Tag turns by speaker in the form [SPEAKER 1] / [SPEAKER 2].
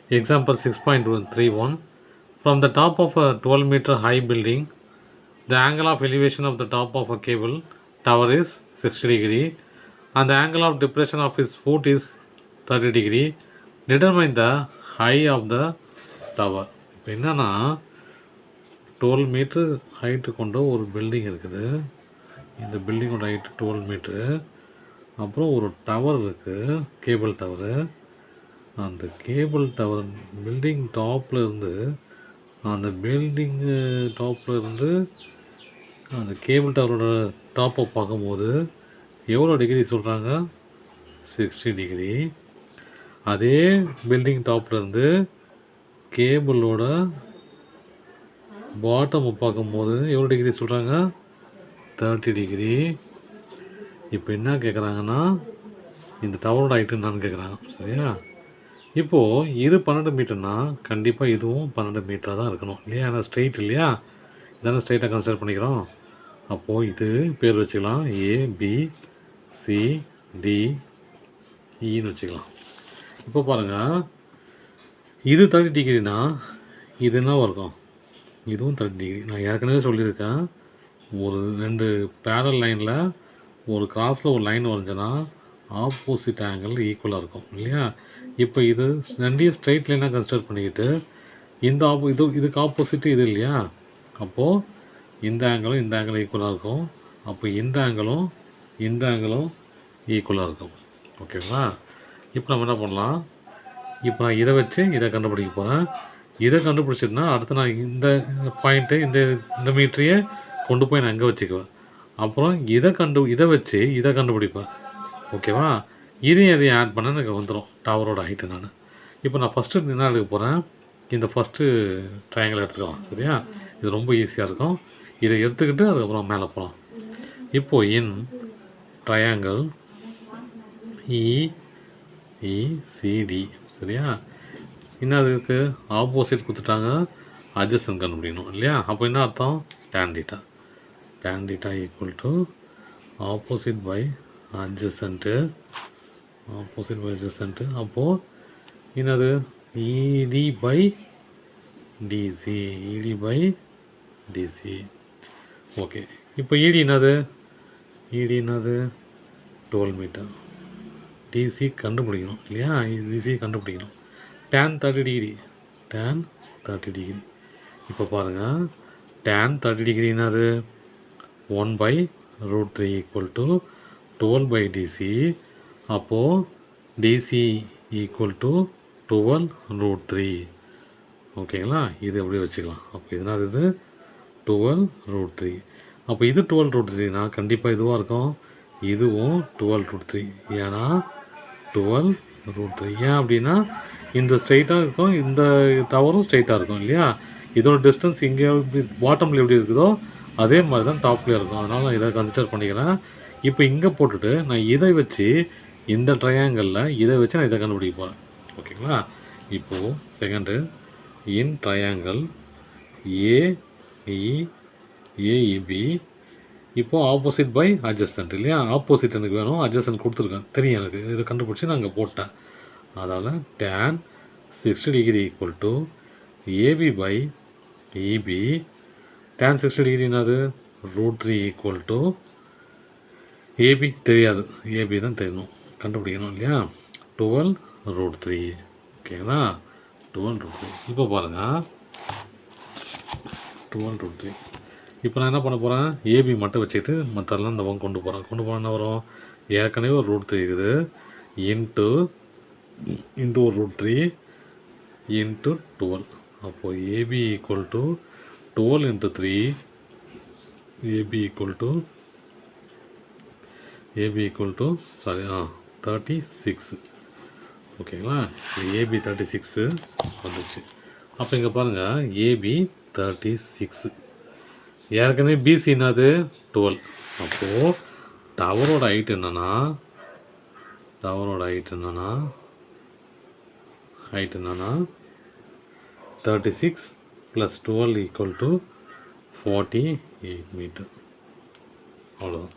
[SPEAKER 1] Example 6.31. From the top of a 12-meter high building, the angle of elevation of the top of a cable tower is 60 degree and the angle of depression of its foot is 30 degree. Determine the height of the tower. இப்போ என்னன்னா 12 metre height கொண்ட ஒரு building இருக்குது. இந்த பில்டிங்கோட height 12 metre. அப்புறம் ஒரு tower இருக்குது, cable tower. அந்த கேபிள் டவர் பில்டிங் டாப்பில் இருந்து அந்த பில்டிங்கு டாப்பில் இருந்து அந்த கேபிள் டவரோட டாப்பை பார்க்கும்போது எவ்வளோ டிகிரி சொல்கிறாங்க? 60 டிகிரி. அதே பில்டிங் டாப்லேருந்து கேபிளோட பாட்டமை பார்க்கும்போது எவ்வளோ டிகிரி சொல்கிறாங்க? 30 டிகிரி. இப்போ என்ன கேட்குறாங்கன்னா, இந்த டவரோட ஹைட்டு என்னான்னு கேட்குறாங்க. சரியா? இப்போது இது 12 மீட்டர்னா கண்டிப்பாக இதுவும் 12 மீட்டராக தான் இருக்கணும் இல்லையா? ஏன்னா ஸ்ட்ரெயிட் இல்லையா? இதான ஸ்ட்ரெயிட்டாக கன்சிடர் பண்ணிக்கிறோம். அப்போது இது பேர் வச்சுக்கலாம், ABCDEன்னு வச்சுக்கலாம். இப்போ பாருங்கள், இது 30 டிகிரினா இது என்ன இருக்கும்? இதுவும் 30 டிகிரி. நான் ஏற்கனவே சொல்லியிருக்கேன், ஒரு 2 பேரல் லைனில் ஒரு கிராஸில் ஒரு லைன் வரைஞ்சேன்னா ஆப்போசிட் ஆங்கிள் ஈக்குவலாக இருக்கும் இல்லையா? இப்போ இது ரெண்டையும் ஸ்ட்ரைட் லைனாக கன்சிடர் பண்ணிக்கிட்டு இந்த இதுக்கு ஆப்போசிட்டு இது இல்லையா? அப்போது இந்த ஆங்கிளும் இந்த ஆங்கிளும் ஈக்குவலாக இருக்கும். அப்போ இந்த ஆங்கிளும் ஈக்குவலாக இருக்கும். ஓகேங்களா? இப்போ நம்ம என்ன பண்ணலாம், இப்போ நான் இதை வச்சு இதை கண்டுபிடிக்க போகிறேன். இதை கண்டுபிடிச்சிட்டுனா அடுத்து நான் இந்த பாயிண்ட்டு இந்த மீட்டரையே கொண்டு போய் நான் அங்கே வச்சுக்குவேன். அப்புறம் இதை வச்சு இதை கண்டுபிடிப்பேன். ஓகேவா? இதையும் ஆட் பண்ண எனக்கு வந்துடும் டவரோட ஹைட்டு. நான் இப்போ நான் ஃபஸ்ட்டு என்ன எடுக்க போகிறேன், இந்த ஃபஸ்ட்டு ட்ரையாங்கிள் எடுத்துக்கலாம். சரியா? இது ரொம்ப ஈஸியாக இருக்கும். இதை எடுத்துக்கிட்டு அதுக்கப்புறம் மேலே போகலாம். இப்போது இன் ட்ரையாங்கிள் EECD. சரியா? என்னது இருக்குது? ஆப்போசிட் கொடுத்துட்டாங்க, அட்ஜசன்ட் கண்டுபிடிக்கணும் இல்லையா? அப்போ என்ன அர்த்தம்? tan theta equal to opposite by adjacent. அப்போது என்னது? ED by DC. ஓகே. இப்போ ED என்னது? 12 மீட்டர். DC கண்டுபிடிக்கணும் இல்லையா? DC கண்டுபிடிக்கணும். tan 30 degree. இப்போ பாருங்கள், tan 30 டிகிரி என்னது? 1/√3 ஈக்குவல் டு 12 பை DC. அப்போது DC ஈக்குவல் டு 12√3. ஓகேங்களா? இது அப்படியே வச்சுக்கலாம். அப்போ இதனால் இது 12√3. அப்போ இது 12√3னா கண்டிப்பாக இதுவாக இருக்கும். இதுவும் 12√3. ஏன்னா 12√3. ஏன் அப்படின்னா இந்த ஸ்ட்ரைட்டாக இருக்கும், இந்த டவரும் ஸ்ட்ரைட்டாக இருக்கும் இல்லையா? இதோட டிஸ்டன்ஸ் இங்கே பாட்டமில் எப்படி இருக்குதோ அதே மாதிரி தான் டாப்லேயே இருக்கும். அதனால் நான் இதை கன்சிடர் பண்ணிக்கிறேன். இப்போ இங்கே போட்டுட்டு நான் இதை வச்சு இந்த ட்ரையாங்கிளில் இதை வச்சு நான் இதை கண்டுபிடிக்க போகிறேன். ஓகேங்களா? இப்போது செகண்டு இன் ட்ரையாங்கிள் AEB. இப்போது ஆப்போசிட் பை அட்ஜசன்ட் இல்லையா? ஆப்போசிட் எனக்கு வேணும், அட்ஜசன்ட் கொடுத்துருக்கேன், தெரியும் எனக்கு. இதை கண்டுபிடிச்சி நான் அங்கே போட்டேன். அதால் tan 60 degree equal to AB by EB. tan 60 degree என்னது? √3 ஈக்குவல் டு AB தெரியாது, AB தான் தெரியணும், கண்டுபிடிக்கணும் இல்லையா? 12√3. ஓகேங்களா? 12√3. இப்போ பாருங்கள், 12√3. இப்போ நான் என்ன பண்ண போகிறேன், AB மட்டும் வச்சுக்கிட்டு மற்றெல்லாம் இந்த பக்கம் கொண்டு போகிறேன். என்ன வரும்? ஏற்கனவே ஒரு √3 இருக்குது, இன்ட்டு ஒரு √3 இன்ட்டு 12. அப்போது AB equal to 12 into 3. AB equal to 36. ஓகேங்களா? AB 36 வந்துச்சு. அப்போ இங்கே பாருங்கள், AB 36. ஏற்கனவே BC என்னது? 12. அப்போது டவரோட ஹைட் என்னென்னா 36 + 12 ஈக்குவல் டு 48 மீட்டர். அவ்வளோதான்.